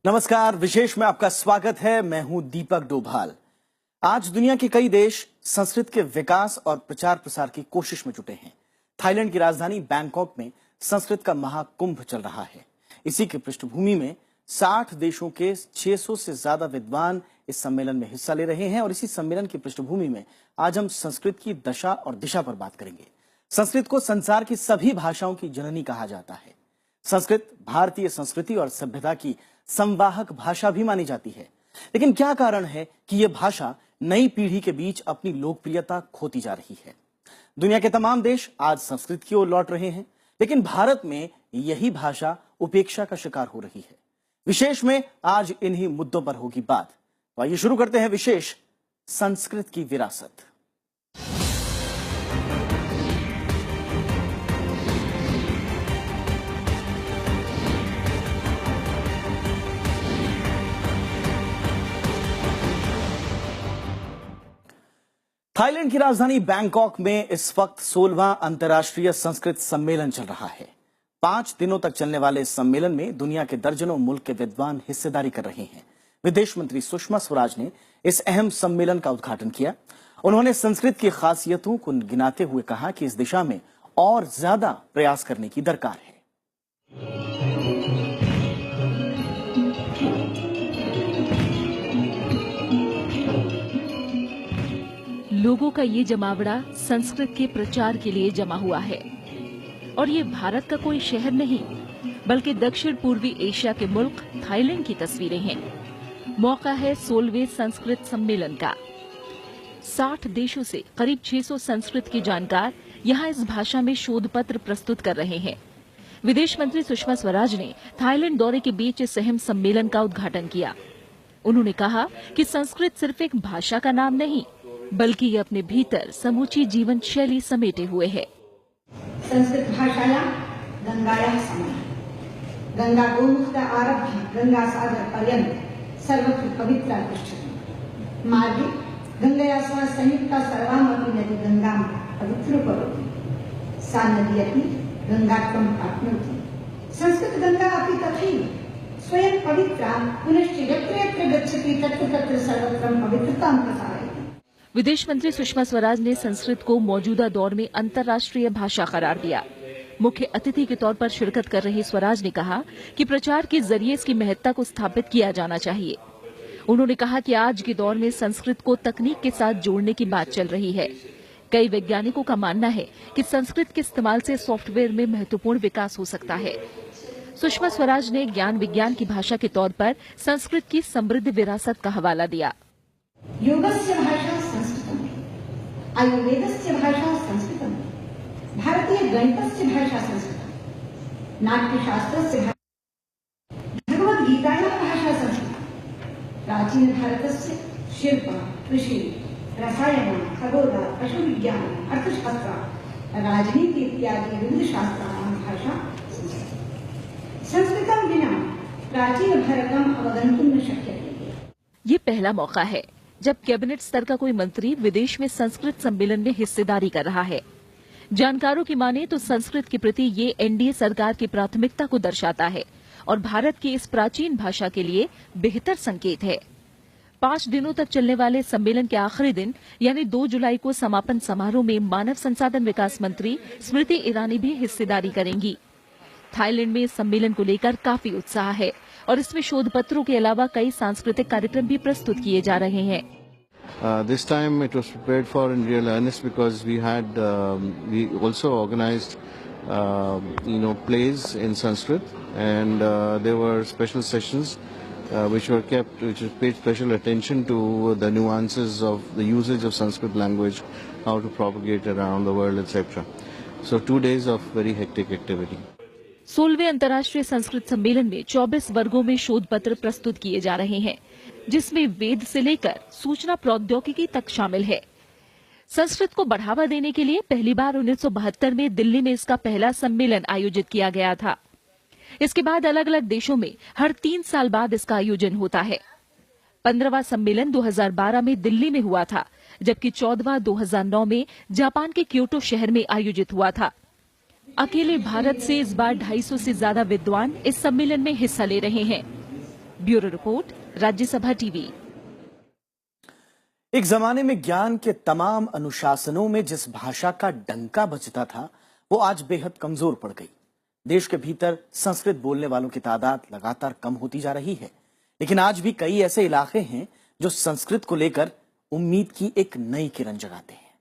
नमस्कार, विशेष में आपका स्वागत है। मैं हूं दीपक डोभाल। आज दुनिया के कई देश संस्कृत के विकास और प्रचार प्रसार की कोशिश में जुटे हैं। थाईलैंड की राजधानी बैंकॉक में संस्कृत का महाकुंभ चल रहा है। इसी की पृष्ठभूमि में 60 देशों के 600 से ज्यादा विद्वान इस सम्मेलन में हिस्सा ले रहे हैं और इसी सम्मेलन की पृष्ठभूमि में आज हम संस्कृत की दशा और दिशा पर बात करेंगे। संस्कृत को संसार की सभी भाषाओं की जननी कहा जाता है। संस्कृत भारतीय संस्कृति और सभ्यता की संवाहक भाषा भी मानी जाती है। लेकिन क्या कारण है कि यह भाषा नई पीढ़ी के बीच अपनी लोकप्रियता खोती जा रही है? दुनिया के तमाम देश आज संस्कृत की ओर लौट रहे हैं, लेकिन भारत में यही भाषा उपेक्षा का शिकार हो रही है। विशेष में आज इन्हीं मुद्दों पर होगी बात। तो आइए शुरू करते हैं विशेष संस्कृत की विरासत। थाईलैंड की राजधानी बैंकॉक में इस वक्त 16वां अंतर्राष्ट्रीय संस्कृत सम्मेलन चल रहा है। 5 दिनों तक चलने वाले इस सम्मेलन में दुनिया के दर्जनों मुल्क के विद्वान हिस्सेदारी कर रहे हैं। विदेश मंत्री सुषमा स्वराज ने इस अहम सम्मेलन का उद्घाटन किया। उन्होंने संस्कृत की खासियतों को गिनाते हुए कहा कि इस दिशा में और ज्यादा प्रयास करने की दरकार है। लोगों का ये जमावड़ा संस्कृत के प्रचार के लिए जमा हुआ है और ये भारत का कोई शहर नहीं बल्कि दक्षिण पूर्वी एशिया के मुल्क थाईलैंड की तस्वीरें हैं। मौका है 16वें संस्कृत सम्मेलन का। 60 देशों से करीब 600 संस्कृत के जानकार यहाँ इस भाषा में शोध पत्र प्रस्तुत कर रहे हैं। विदेश मंत्री सुषमा स्वराज ने थाईलैंड दौरे के बीच इस अहम सम्मेलन का उद्घाटन किया। उन्होंने कहा कि संस्कृत सिर्फ एक भाषा का नाम नहीं बल्कि ये अपने भीतर समूची जीवन शैली समेटे हुए है। संस्कृत भाषायां गंगायाः समान गंगा गोमुख आरभ्य गंगा सागर पर्यंत सर्वत्र पवित्रा तिष्ठति मार्गे गंगया सह संयुक्ता सर्वामपि नदी गंगां पवित्र करोति सा नदी अपि गंगात्वं प्राप्नोति। संस्कृत गंगा अपि तथैव स्वयं पवित्रा पुनश्च यत्र यत्र गच्छति तत्र तत्र सर्वत्र पवित्रतां प्रसारयति। विदेश मंत्री सुषमा स्वराज ने संस्कृत को मौजूदा दौर में अंतर्राष्ट्रीय भाषा करार दिया। मुख्य अतिथि के तौर पर शिरकत कर रही स्वराज ने कहा कि प्रचार के जरिए इसकी महत्ता को स्थापित किया जाना चाहिए। उन्होंने कहा कि आज के दौर में संस्कृत को तकनीक के साथ जोड़ने की बात चल रही है। कई वैज्ञानिकों का मानना है कि संस्कृत के इस्तेमाल से सॉफ्टवेयर में महत्वपूर्ण विकास हो सकता है। सुषमा स्वराज ने ज्ञान विज्ञान की भाषा के तौर पर संस्कृत की समृद्ध विरासत का हवाला दिया। योगस्य भाषा संस्कृतम, आयुर्वेदस्य भाषा संस्कृतम, भारतीय गणितस्य भाषा संस्कृतम, नाट्यशास्त्रस्य भाषा, भगवद गीतायाः भाषा संस्कृतम, प्राचीन भारतस्य शिल्प, कृषि, रसायन, खगोल, पशुविज्ञान, अर्थशास्त्र, राजनीति इत्यादि विविध शास्त्राणां भाषा संस्कृतम। संस्कृतं विना प्राचीन भारतम् अवगन्तुं न शक्यते। ये पहला मौका है जब कैबिनेट स्तर का कोई मंत्री विदेश में संस्कृत सम्मेलन में हिस्सेदारी कर रहा है। जानकारों की माने तो संस्कृत के प्रति ये एनडीए सरकार की प्राथमिकता को दर्शाता है और भारत की इस प्राचीन भाषा के लिए बेहतर संकेत है। 5 दिनों तक चलने वाले सम्मेलन के आखिरी दिन यानी 2 जुलाई को समापन समारोह में मानव संसाधन विकास मंत्री स्मृति ईरानी भी हिस्सेदारी करेंगी। थाईलैंड में इस सम्मेलन को लेकर काफी उत्साह है और इसमें शोध पत्रों के अलावा कई सांस्कृतिक कार्यक्रम भी प्रस्तुत किए जा रहे हैं। This time it was prepared for in real earnest because we also organized plays in Sanskrit and there were special sessions which paid special attention to the nuances of the usage of Sanskrit language, how to propagate around the world, etc. So 2 days of very hectic activity. 16वें अंतर्राष्ट्रीय संस्कृत सम्मेलन में 24 वर्गों में शोध पत्र प्रस्तुत किए जा रहे हैं, जिसमें वेद से लेकर सूचना प्रौद्योगिकी तक शामिल है। संस्कृत को बढ़ावा देने के लिए पहली बार 1972 में दिल्ली में इसका पहला सम्मेलन आयोजित किया गया था। इसके बाद अलग अलग देशों में हर 3 साल बाद इसका आयोजन होता है। 15वां सम्मेलन 2012 में दिल्ली में हुआ था, जबकि 14वां 2009 में जापान के क्योटो शहर में आयोजित हुआ था। अकेले भारत से इस बार 250 से ज्यादा विद्वान इस सम्मेलन में हिस्सा ले रहे हैं। Bureau report, Rajya Sabha TV. एक जमाने में ज्ञान के तमाम अनुशासनों में जिस भाषा का डंका बजता था, वो आज बेहद कमजोर पड़ गई। देश के भीतर संस्कृत बोलने वालों की तादाद लगातार कम होती जा रही है, लेकिन आज भी कई ऐसे इलाके हैं जो संस्कृत को लेकर उम्मीद की एक नई किरण जगाते हैं।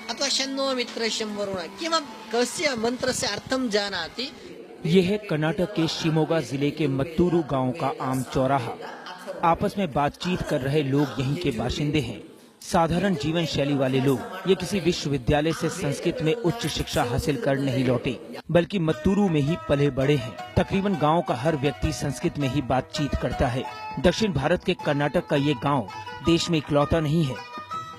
अथवा शन्नो मित्रशं वरुण किम कस्य मंत्रस्य अर्थं जानाति। यह है कर्नाटक के शिमोगा जिले के मत्तूरू गांव का आम चौराहा। आपस में बातचीत कर रहे लोग यहीं के बाशिंदे हैं। साधारण जीवन शैली वाले लोग ये किसी विश्वविद्यालय से संस्कृत में उच्च शिक्षा हासिल कर नहीं लौटे, बल्कि मत्तूरू में ही पले बड़े हैं। तकरीबन गांव का हर व्यक्ति संस्कृत में ही बातचीत करता है। दक्षिण भारत के कर्नाटक का ये गांव देश में इकलौता नहीं है,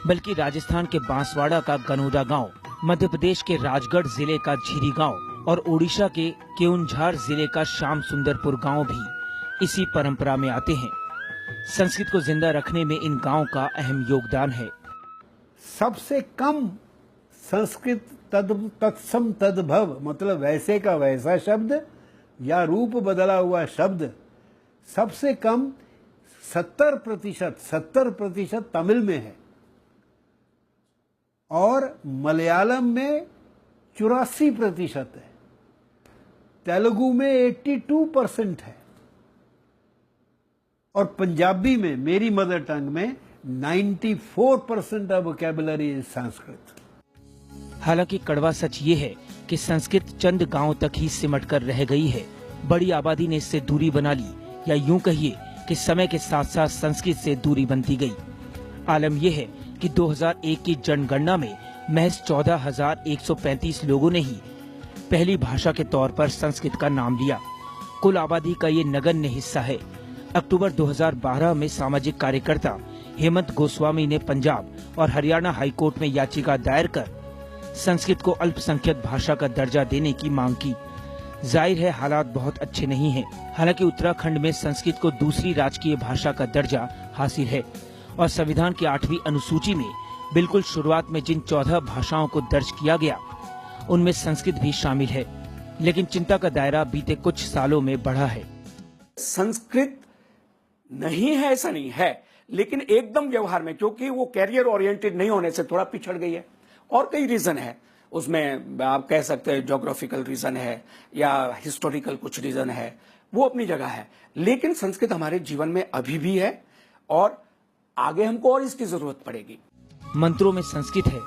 बल्कि राजस्थान के बांसवाड़ा का गनोदा गांव, मध्य प्रदेश के राजगढ़ जिले का झीरी गांव और ओडिशा के केउंझार जिले का श्याम सुंदरपुर गांव भी इसी परंपरा में आते हैं। संस्कृत को जिंदा रखने में इन गांव का अहम योगदान है। सबसे कम संस्कृत तत्सम तद्भव, मतलब वैसे का वैसा शब्द या रूप बदला हुआ शब्द सबसे कम 70% तमिल में है और मलयालम में 84% है, तेलुगु में 82% है और पंजाबी में, मेरी मदर टंग में, 94% ऑफ वोकैबुलरी इज संस्कृत। हालांकि कड़वा सच ये है कि संस्कृत चंद गांव तक ही सिमट कर रह गई है। बड़ी आबादी ने इससे दूरी बना ली, या यूं कहिए कि समय के साथ साथ संस्कृत से दूरी बनती गई। आलम यह है कि 2001 की जनगणना में महज 14,135 लोगों ने ही पहली भाषा के तौर पर संस्कृत का नाम लिया। कुल आबादी का ये नगण्य हिस्सा है। अक्टूबर 2012 में सामाजिक कार्यकर्ता हेमंत गोस्वामी ने पंजाब और हरियाणा हाईकोर्ट में याचिका दायर कर संस्कृत को अल्पसंख्यक भाषा का दर्जा देने की मांग की। जाहिर है हालात बहुत अच्छे नहीं हैं। हालांकि उत्तराखंड में संस्कृत को दूसरी राजकीय भाषा का दर्जा हासिल है और संविधान की 8वीं अनुसूची में बिल्कुल शुरुआत में जिन 14 भाषाओं को दर्ज किया गया उनमें संस्कृत भी शामिल है। लेकिन चिंता का दायरा बीते कुछ सालों में बढ़ा है। संस्कृत नहीं है ऐसा नहीं है, लेकिन एकदम व्यवहार में, क्योंकि वो कैरियर ओरिएंटेड नहीं होने से थोड़ा पिछड़ गई है। और कई रीजन है उसमें, आप कह सकते हैं ज्योग्राफिकल रीजन है या हिस्टोरिकल कुछ रीजन है, वो अपनी जगह है। लेकिन संस्कृत हमारे जीवन में अभी भी है और आगे हमको और इसकी जरूरत पड़ेगी। मंत्रों में संस्कृत है,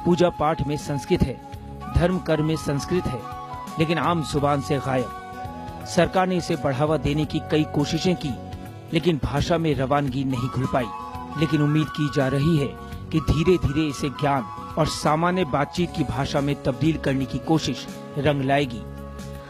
पूजा पाठ में संस्कृत है, धर्म कर्म में संस्कृत है, लेकिन आम जुबान से गायब। सरकार ने इसे बढ़ावा देने की कई कोशिशें की, लेकिन भाषा में रवानगी नहीं घुल पाई। लेकिन उम्मीद की जा रही है कि धीरे धीरे इसे ज्ञान और सामान्य बातचीत की भाषा में तब्दील करने की कोशिश रंग लाएगी।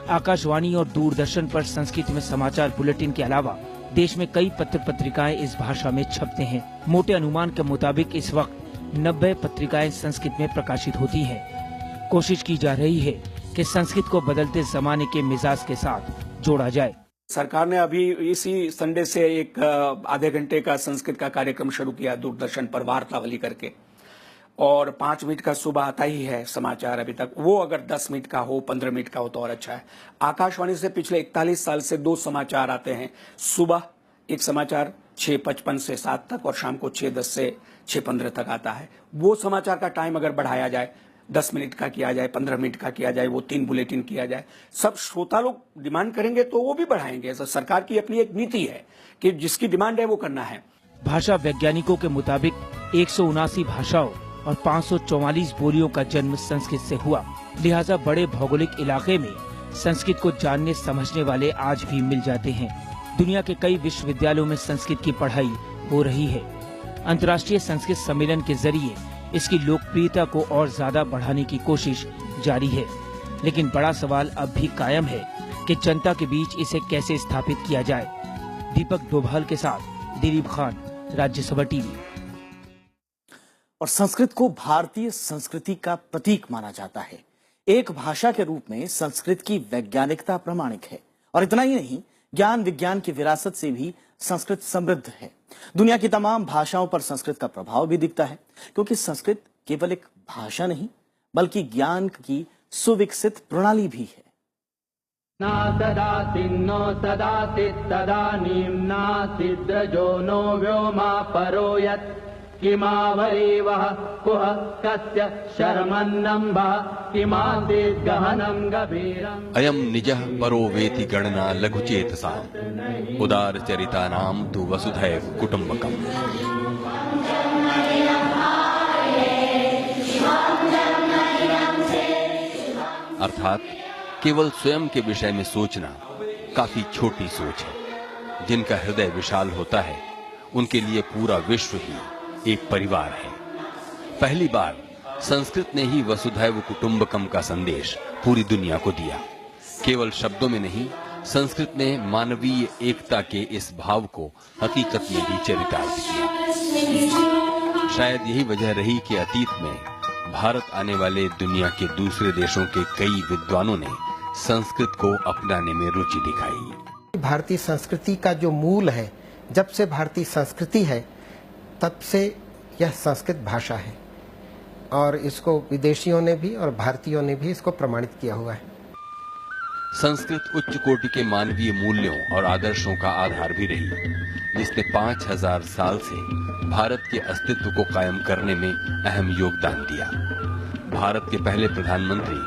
आकाशवाणी और दूरदर्शन पर संस्कृत में समाचार बुलेटिन के अलावा देश में कई पत्र पत्रिकाएं इस भाषा में छपते हैं। मोटे अनुमान के मुताबिक इस वक्त 90 पत्रिकाएं संस्कृत में प्रकाशित होती हैं। कोशिश की जा रही है कि संस्कृत को बदलते जमाने के मिजाज के साथ जोड़ा जाए। सरकार ने अभी इसी संडे से एक आधे घंटे का संस्कृत का कार्यक्रम शुरू किया दूरदर्शन पर, वार्तावली करके, और 5 मिनट का सुबह आता ही है समाचार अभी तक। वो अगर 10 मिनट का हो, 15 मिनट का हो तो और अच्छा है। आकाशवाणी से पिछले 41 साल से 2 समाचार आते हैं। सुबह एक समाचार 6:55 से 7 तक और शाम को 6:10 से 6:15 तक आता है। वो समाचार का टाइम अगर बढ़ाया जाए, 10 मिनट का किया जाए, 15 मिनट का किया जाए, वो 3 बुलेटिन किया जाए, सब श्रोता लोग डिमांड करेंगे तो वो भी बढ़ाएंगे। ऐसा सरकार की अपनी एक नीति है कि जिसकी डिमांड है वो करना है। भाषा वैज्ञानिकों के मुताबिक 179 भाषाओं और 544 बोलियों का जन्म संस्कृत से हुआ। लिहाजा बड़े भौगोलिक इलाके में संस्कृत को जानने समझने वाले आज भी मिल जाते हैं। दुनिया के कई विश्वविद्यालयों में संस्कृत की पढ़ाई हो रही है। अंतर्राष्ट्रीय संस्कृत सम्मेलन के जरिए इसकी लोकप्रियता को और ज्यादा बढ़ाने की कोशिश जारी है। लेकिन बड़ा सवाल अब भी कायम है कि जनता के बीच इसे कैसे स्थापित किया जाए। दीपक डोभाल के साथ दिलीप खान, राज्यसभा टीवी। और संस्कृत को भारतीय संस्कृति का प्रतीक माना जाता है। एक भाषा के रूप में संस्कृत की वैज्ञानिकता प्रमाणिक है। और इतना ही नहीं, ज्ञान विज्ञान की विरासत से भी संस्कृत समृद्ध है। दुनिया की तमाम भाषाओं पर संस्कृत का प्रभाव भी दिखता है, क्योंकि संस्कृत केवल एक भाषा नहीं बल्कि ज्ञान की सुविकसित प्रणाली भी है। न तदासिन्नो तदासित् तदानीं नासिद्रजो नो व्योमा परो यत् किमावरीवः कुह कस्य शर्मन्नम्भः किमासीत् गहनं गभीरम् अयम निजः परो वेति गणना लघुचेतसा उदार चरितानां तु वसुधैव कुटुम्बकम्। अर्थात केवल स्वयं के विषय में सोचना काफी छोटी सोच है। जिनका हृदय विशाल होता है उनके लिए पूरा विश्व ही एक परिवार है। पहली बार संस्कृत ने ही वसुधैव कुटुंबकम का संदेश पूरी दुनिया को दिया। केवल शब्दों में नहीं, संस्कृत ने मानवीय एकता के इस भाव को हकीकत में भी चरितार्थ किया। शायद यही वजह रही कि अतीत में भारत आने वाले दुनिया के दूसरे देशों के कई विद्वानों ने संस्कृत को अपनाने में रुचि दिखाई। भारतीय संस्कृति का जो मूल है, जब से भारतीय संस्कृति है तब से यह संस्कृत भाषा है और इसको विदेशियों ने भी और भारतीयों ने भी इसको प्रमाणित किया हुआ है। संस्कृत उच्च कोटि के मानवीय मूल्यों और आदर्शों का आधार भी रही, जिसने 5000 साल से भारत के अस्तित्व को कायम करने में अहम योगदान दिया। भारत के पहले प्रधानमंत्री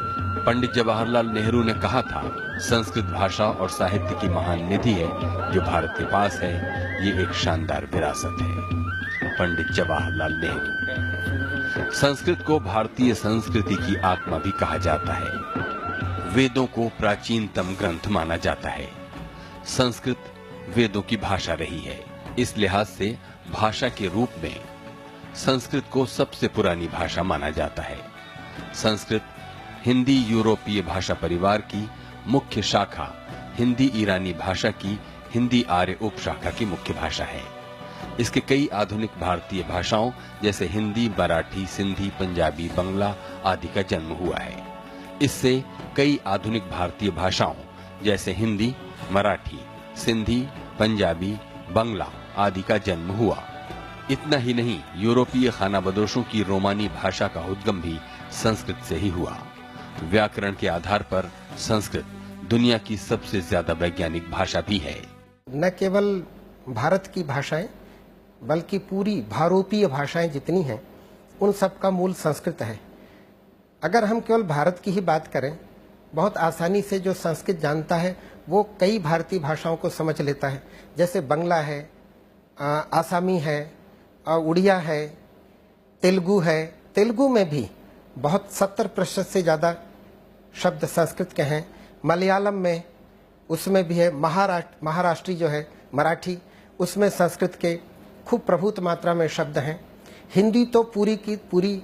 पंडित जवाहरलाल नेहरू ने कहा था, संस्कृत भाषा और साहित्य की महान निधि है जो भारत के पास है, ये एक शानदार विरासत है। पंडित जवाहरलाल नेहरू। संस्कृत को भारतीय संस्कृति की आत्मा भी कहा जाता है। वेदों को प्राचीनतम ग्रंथ माना जाता है। संस्कृत वेदों की भाषा रही है। इस लिहाज से भाषा के रूप में संस्कृत को सबसे पुरानी भाषा माना जाता है। संस्कृत हिंदी यूरोपीय भाषा परिवार की मुख्य शाखा, हिंदी ईरानी भाषा की हिंदी आर्य उपशाखा की मुख्य भाषा है। इसके कई आधुनिक भारतीय भाषाओं जैसे हिंदी, मराठी, सिंधी, पंजाबी, बंगला आदि का जन्म हुआ है। इससे कई आधुनिक भारतीय भाषाओं जैसे हिंदी, मराठी, सिंधी, पंजाबी, बंगला आदि का जन्म हुआ। इतना ही नहीं, यूरोपीय खानाबदोशों की रोमानी भाषा का उद्गम भी संस्कृत से ही हुआ। व्याकरण के आधार पर संस्कृत दुनिया की सबसे ज्यादा वैज्ञानिक भाषा भी है। न केवल भारत की भाषाएं बल्कि पूरी भारोपीय भाषाएं जितनी हैं उन सब का मूल संस्कृत है। अगर हम केवल भारत की ही बात करें, बहुत आसानी से जो संस्कृत जानता है वो कई भारतीय भाषाओं को समझ लेता है। जैसे बंगला है, आसामी है, उड़िया है, तेलुगु है। तेलुगु में भी बहुत 70% से ज़्यादा शब्द संस्कृत के हैं। मलयालम में उसमें भी है। महाराष्ट्री जो है मराठी, उसमें संस्कृत के खूब प्रभुत मात्रा में शब्द हैं। हिंदी तो पूरी की पूरी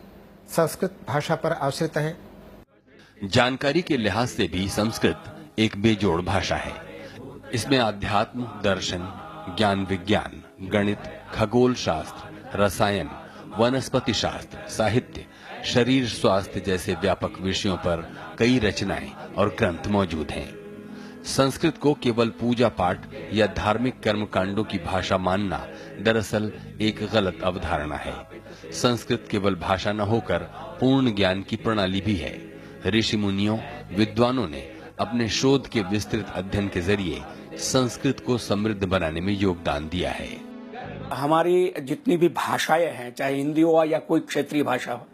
संस्कृत भाषा पर आश्रित है। जानकारी के लिहाज से भी संस्कृत एक बेजोड़ भाषा है। इसमें अध्यात्म, दर्शन, ज्ञान विज्ञान, गणित, खगोल शास्त्र, रसायन, वनस्पति शास्त्र, साहित्य, शरीर स्वास्थ्य जैसे व्यापक विषयों पर कई रचनाएं और ग्रंथ मौजूद हैं। संस्कृत को केवल पूजा पाठ या धार्मिक कर्मकांडों की भाषा मानना दरअसल एक गलत अवधारणा है। संस्कृत केवल भाषा न होकर पूर्ण ज्ञान की प्रणाली भी है। ऋषि मुनियों, विद्वानों ने अपने शोध के विस्तृत अध्ययन के जरिए संस्कृत को समृद्ध बनाने में योगदान दिया है। हमारी जितनी भी भाषाएं हैं, चाहे हिंदी हो या कोई क्षेत्रीय भाषा हो,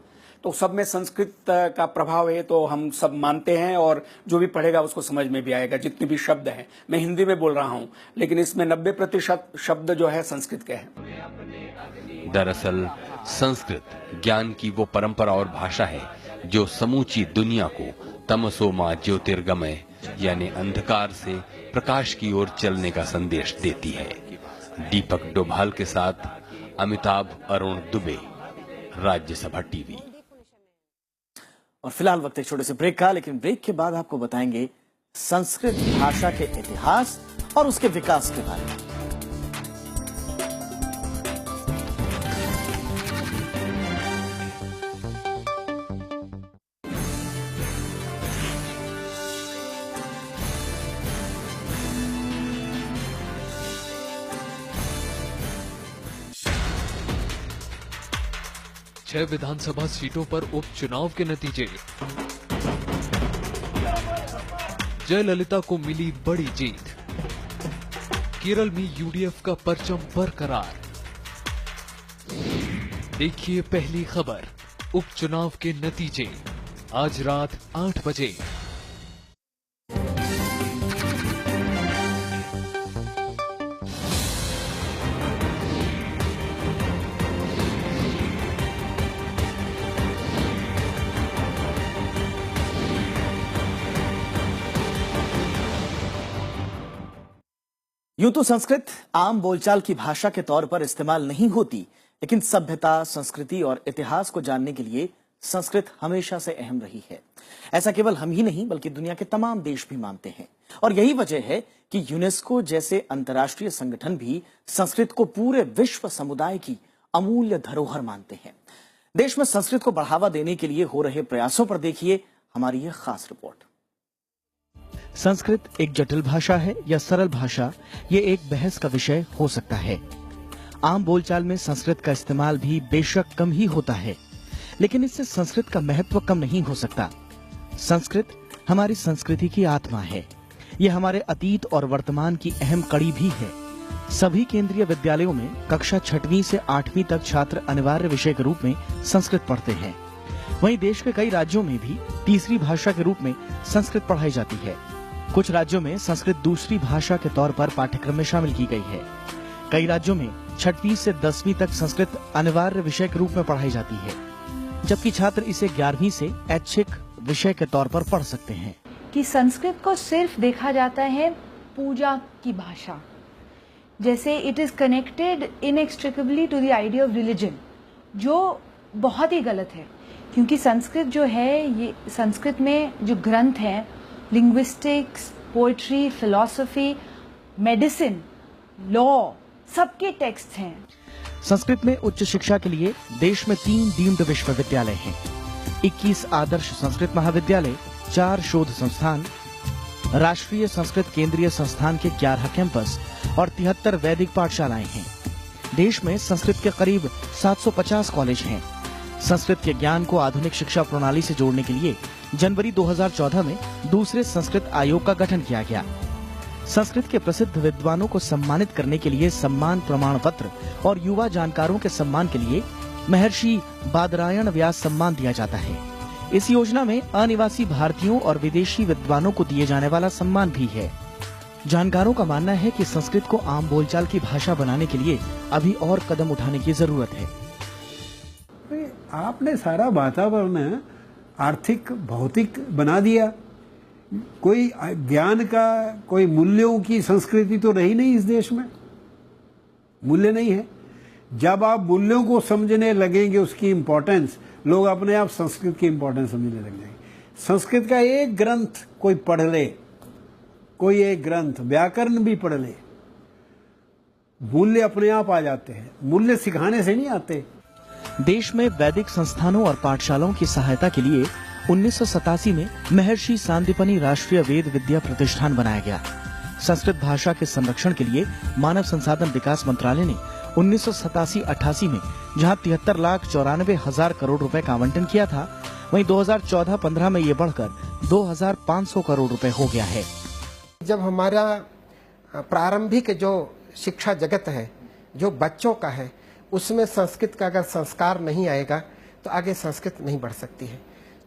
तो सब में संस्कृत का प्रभाव है, तो हम सब मानते हैं और जो भी पढ़ेगा उसको समझ में भी आएगा। जितने भी शब्द हैं, मैं हिंदी में बोल रहा हूं, लेकिन इसमें 90% शब्द जो है संस्कृत के हैं। दरअसल संस्कृत ज्ञान की वो परंपरा और भाषा है जो समूची दुनिया को तमसो मा ज्योतिर्गमय यानी अंधकार से प्रकाश की ओर चलने का संदेश देती है। दीपक डोभाल के साथ अमिताभ अरुण दुबे, राज्यसभा टीवी। और फिलहाल वक्त एक छोटे से ब्रेक का, लेकिन ब्रेक के बाद आपको बताएंगे संस्कृत भाषा के इतिहास और उसके विकास के बारे में। छह विधानसभा सीटों पर उपचुनाव के नतीजे। जयललिता को मिली बड़ी जीत। केरल में यूडीएफ का परचम बरकरार। देखिए पहली खबर, उपचुनाव के नतीजे आज रात 8 बजे। यूं तो संस्कृत आम बोलचाल की भाषा के तौर पर इस्तेमाल नहीं होती, लेकिन सभ्यता, संस्कृति और इतिहास को जानने के लिए संस्कृत हमेशा से अहम रही है। ऐसा केवल हम ही नहीं बल्कि दुनिया के तमाम देश भी मानते हैं और यही वजह है कि यूनेस्को जैसे अंतर्राष्ट्रीय संगठन भी संस्कृत को पूरे विश्व समुदाय की अमूल्य धरोहर मानते हैं। देश में संस्कृत को बढ़ावा देने के लिए हो रहे प्रयासों पर देखिए हमारी यह खास रिपोर्ट। संस्कृत एक जटिल भाषा है या सरल भाषा, ये एक बहस का विषय हो सकता है। आम बोलचाल में संस्कृत का इस्तेमाल भी बेशक कम ही होता है, लेकिन इससे संस्कृत का महत्व कम नहीं हो सकता। संस्कृत हमारी संस्कृति की आत्मा है। ये हमारे अतीत और वर्तमान की अहम कड़ी भी है। सभी केंद्रीय विद्यालयों में कक्षा 6वीं से 8वीं तक छात्र अनिवार्य विषय के रूप में संस्कृत पढ़ते हैं। वहीं देश के कई राज्यों में भी तीसरी भाषा के रूप में संस्कृत पढ़ाई जाती है। कुछ राज्यों में संस्कृत दूसरी भाषा के तौर पर पाठ्यक्रम में शामिल की गई है। कई राज्यों में 6वीं से 10वीं तक संस्कृत अनिवार्य विषय के रूप में पढ़ाई जाती है, जबकि छात्र इसे 11वीं से ऐच्छिक विषय के तौर पर पढ़ सकते हैं। कि संस्कृत को सिर्फ देखा जाता है पूजा की भाषा, जैसे it is connected inextricably to the idea of religion, जो बहुत ही गलत है। क्योंकि संस्कृत जो है, ये संस्कृत में जो ग्रंथ हैं, linguistics, poetry, philosophy, medicine, law, सबके टेक्स्ट हैं। संस्कृत में उच्च शिक्षा के लिए देश में 3 डीम्ड विश्वविद्यालय हैं, 21 आदर्श संस्कृत महाविद्यालय, 4 शोध संस्थान, राष्ट्रीय संस्कृत केंद्रीय संस्थान के 11 कैंपस और 73 वैदिक पाठशालाएं हैं। देश में संस्कृत के करीब 750 कॉलेज हैं। संस्कृत के ज्ञान को आधुनिक शिक्षा प्रणाली से जोड़ने के लिए जनवरी 2014 में दूसरे संस्कृत आयोग का गठन किया गया। संस्कृत के प्रसिद्ध विद्वानों को सम्मानित करने के लिए सम्मान प्रमाण पत्र और युवा जानकारों के सम्मान के लिए महर्षि बादरायण व्यास सम्मान दिया जाता है। इस योजना में अनिवासी भारतीयों और विदेशी विद्वानों को दिए जाने वाला सम्मान भी है। जानकारों का मानना है कि संस्कृत को आम बोलचाल की भाषा बनाने के लिए अभी और कदम उठाने की जरूरत है। आपने सारा वातावरण आर्थिक भौतिक बना दिया। कोई ज्ञान का, कोई मूल्यों की संस्कृति तो रही नहीं इस देश में। मूल्य नहीं है। जब आप मूल्यों को समझने लगेंगे, उसकी इंपॉर्टेंस, लोग अपने आप संस्कृत की इंपॉर्टेंस समझने लग जाएंगे। संस्कृत का एक ग्रंथ कोई पढ़ ले, कोई एक ग्रंथ, व्याकरण भी पढ़ ले, मूल्य अपने आप आ जाते हैं। मूल्य सिखाने से नहीं आते। देश में वैदिक संस्थानों और पाठशालाओं की सहायता के लिए 1987 में महर्षि सांदीपनि राष्ट्रीय वेद विद्या प्रतिष्ठान बनाया गया। संस्कृत भाषा के संरक्षण के लिए मानव संसाधन विकास मंत्रालय ने 1987-88 में जहां 73,94,000 करोड़ रुपए का आवंटन किया था, वहीं 2014-15 में ये बढ़कर 2,500 करोड़ रुपए हो गया है। जब हमारा प्रारंभिक जो शिक्षा जगत है, जो बच्चों का है, उसमें संस्कृत का अगर संस्कार नहीं आएगा तो आगे संस्कृत नहीं बढ़ सकती है।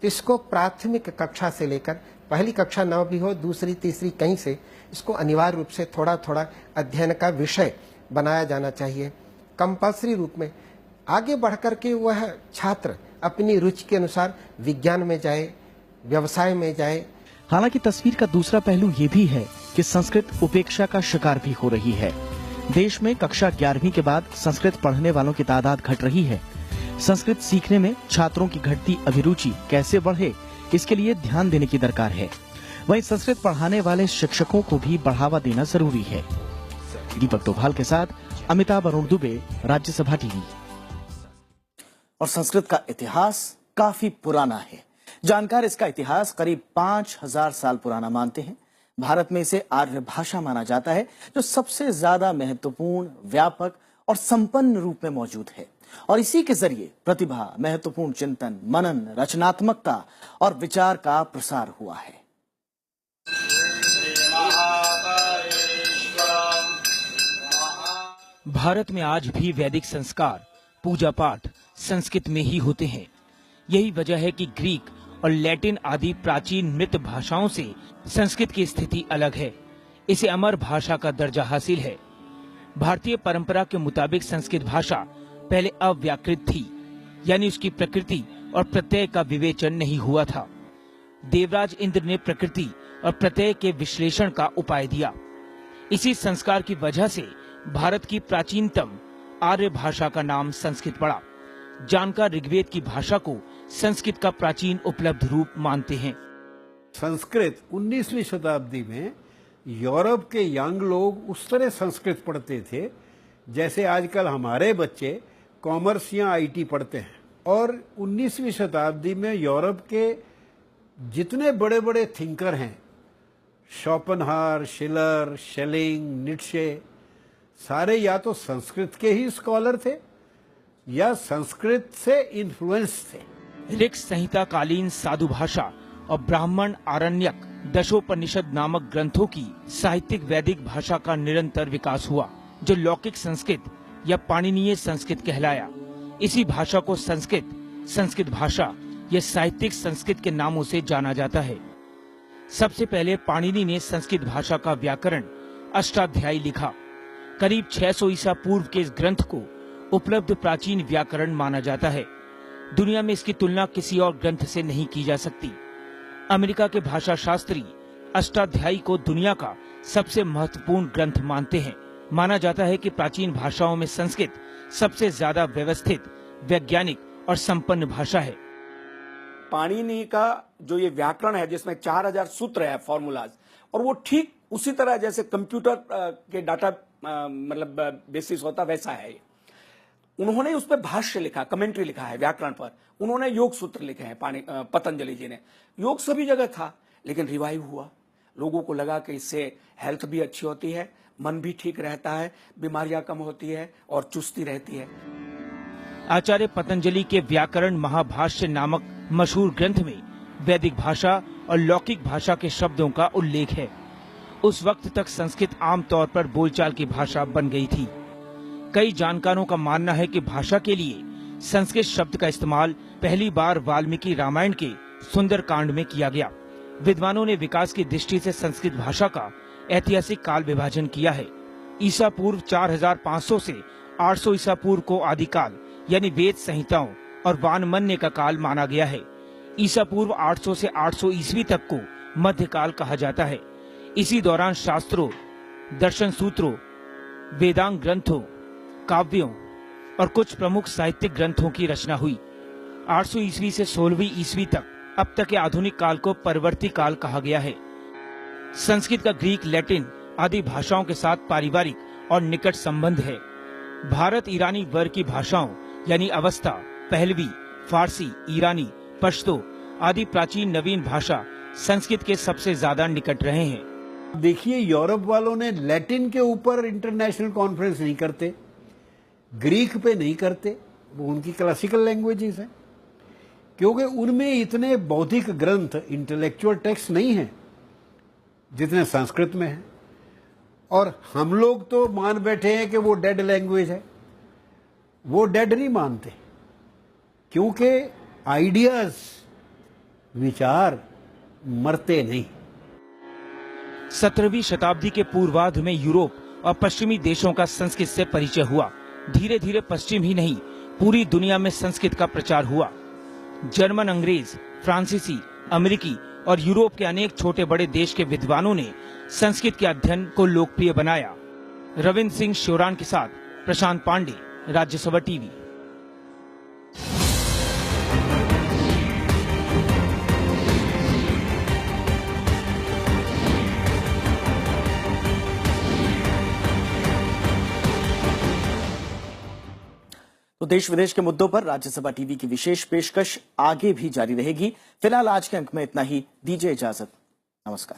तो इसको प्राथमिक कक्षा से लेकर पहली कक्षा न भी हो, दूसरी तीसरी कहीं से इसको अनिवार्य रूप से थोड़ा थोड़ा अध्ययन का विषय बनाया जाना चाहिए। कंपल्सरी रूप में आगे बढ़कर के वह छात्र अपनी रुचि के अनुसार विज्ञान में जाए, व्यवसाय में जाए। हालांकि तस्वीर का दूसरा पहलू ये भी है कि संस्कृत उपेक्षा का शिकार भी हो रही है। देश में कक्षा 11वीं के बाद संस्कृत पढ़ने वालों की तादाद घट रही है। संस्कृत सीखने में छात्रों की घटती अभिरुचि कैसे बढ़े, इसके लिए ध्यान देने की दरकार है। वहीं संस्कृत पढ़ाने वाले शिक्षकों को भी बढ़ावा देना जरूरी है। दीपक डोभाल के साथ अमिताभ अरुण दुबे, राज्यसभा टीवी। और संस्कृत का इतिहास काफी पुराना है। जानकार इसका इतिहास करीब 5000 साल पुराना मानते हैं। भारत में इसे आर्य भाषा माना जाता है, जो सबसे ज्यादा महत्वपूर्ण, व्यापक और संपन्न रूप में मौजूद है। और इसी के जरिए प्रतिभा, महत्वपूर्ण चिंतन, मनन, रचनात्मकता और विचार का प्रसार हुआ है। भारत में आज भी वैदिक संस्कार, पूजा पाठ संस्कृत में ही होते हैं। यही वजह है कि ग्रीक और लैटिन आदि प्राचीन मृत भाषाओं से संस्कृत की स्थिति अलग है। इसे अमर भाषा का दर्जा हासिल है। भारतीय परंपरा के मुताबिक संस्कृत भाषा पहले अव्याकृत थी, यानी उसकी प्रकृति और प्रत्यय का विवेचन नहीं हुआ था। देवराज इंद्र ने प्रकृति और प्रत्यय के विश्लेषण का उपाय दिया। इसी संस्कार की वजह से भारत की प्राचीनतम आर्य भाषा का नाम संस्कृत पड़ा। जानकार ऋग्वेद की भाषा को संस्कृत का प्राचीन उपलब्ध रूप मानते हैं। संस्कृत 19वीं शताब्दी में यूरोप के यंग लोग उस तरह संस्कृत पढ़ते थे जैसे आजकल हमारे बच्चे कॉमर्स या आईटी पढ़ते हैं। और 19वीं शताब्दी में यूरोप के जितने बड़े बड़े थिंकर हैं, शोपेनहावर, शिलर, शेलिंग, नीत्शे, सारे या तो संस्कृत के ही स्कॉलर थे या संस्कृत से इन्फ्लुएंस थे। ऋक् संहिता कालीन साधु भाषा और ब्राह्मण आरण्यक दशोपनिषद नामक ग्रंथों की साहित्यिक वैदिक भाषा का निरंतर विकास हुआ, जो लौकिक संस्कृत या पाणिनीय संस्कृत कहलाया। इसी भाषा को संस्कृत भाषा या साहित्यिक संस्कृत के नामों से जाना जाता है। सबसे पहले पाणिनि ने संस्कृत भाषा का व्याकरण अष्टाध्यायी लिखा। करीब 600 ईसा पूर्व के इस ग्रंथ को उपलब्ध प्राचीन व्याकरण माना जाता है। दुनिया में इसकी तुलना किसी और ग्रंथ से नहीं की जा सकती। अमेरिका के भाषा शास्त्री अष्टाध्यायी को दुनिया का सबसे महत्वपूर्ण ग्रंथ मानते हैं। माना जाता है कि प्राचीन भाषाओं में संस्कृत सबसे ज्यादा व्यवस्थित, वैज्ञानिक और संपन्न भाषा है। पाणिनि का जो ये व्याकरण है जिसमें 4000 सूत्र है, फॉर्मूलाज, और वो ठीक उसी तरह जैसे कंप्यूटर के डाटा मतलब बेसिस होता वैसा है। उन्होंने उस पर भाष्य लिखा, कमेंट्री लिखा है व्याकरण पर। उन्होंने योग सूत्र लिखे हैं, पतंजलि जी ने। योग सभी जगह था, लेकिन रिवाइव हुआ। लोगों को लगा कि इससे हेल्थ भी अच्छी होती है, मन भी ठीक रहता है, बीमारियां कम होती है और चुस्ती रहती है। आचार्य पतंजलि के व्याकरण महाभाष्य नामक मशहूर ग्रंथ में वैदिक भाषा और लौकिक भाषा के शब्दों का उल्लेख है। उस वक्त तक संस्कृत आमतौर पर बोलचाल की भाषा बन गई थी। कई जानकारों का मानना है कि भाषा के लिए संस्कृत शब्द का इस्तेमाल पहली बार वाल्मीकि रामायण के सुंदरकांड में किया गया। विद्वानों ने विकास की दृष्टि से संस्कृत भाषा का ऐतिहासिक काल विभाजन किया है। ईसा पूर्व 4500 से 800 ईसा पूर्व को आदिकाल यानी वेद संहिताओं और वानमन्य का काल माना गया है। ईसा पूर्व 800 से 800 ईस्वी तक को मध्यकाल कहा जाता है। इसी दौरान शास्त्रों, दर्शन सूत्रों, वेदांग ग्रंथों, काव्यों और कुछ प्रमुख साहित्यिक ग्रंथों की रचना हुई। 800 ईस्वी से 16वीं ईस्वी तक अब तक के आधुनिक काल को परवर्ती काल कहा गया है। संस्कृत का ग्रीक, लैटिन आदि भाषाओं के साथ पारिवारिक और निकट संबंध है। भारत ईरानी वर्ग की भाषाओं यानी अवस्था, पहलवी, फारसी, ईरानी, पश्तो आदि प्राचीन नवीन भाषा संस्कृत के सबसे ज्यादा निकट रहे हैं। देखिए, यूरोप वालों ने लैटिन के ऊपर इंटरनेशनल कॉन्फ्रेंस नहीं करते, ग्रीक पे नहीं करते, वो उनकी क्लासिकल लैंग्वेजेस हैं, क्योंकि उनमें इतने बौद्धिक ग्रंथ, इंटेलेक्चुअल टेक्स्ट नहीं है जितने संस्कृत में है। और हम लोग तो मान बैठे हैं कि वो डेड लैंग्वेज है। वो डेड नहीं मानते, क्योंकि आइडियाज, विचार मरते नहीं। 17वीं शताब्दी के पूर्वार्ध में यूरोप और पश्चिमी देशों का संस्कृत से परिचय हुआ। धीरे धीरे पश्चिम ही नहीं, पूरी दुनिया में संस्कृत का प्रचार हुआ। जर्मन, अंग्रेज, फ्रांसीसी, अमेरिकी और यूरोप के अनेक छोटे बड़े देश के विद्वानों ने संस्कृत के अध्ययन को लोकप्रिय बनाया। रविंद्र सिंह श्योरान के साथ प्रशांत पांडे, राज्यसभा टीवी। तो देश विदेश के मुद्दों पर राज्यसभा टीवी की विशेष पेशकश आगे भी जारी रहेगी। फिलहाल आज के अंक में इतना ही। दीजिए इजाजत। नमस्कार।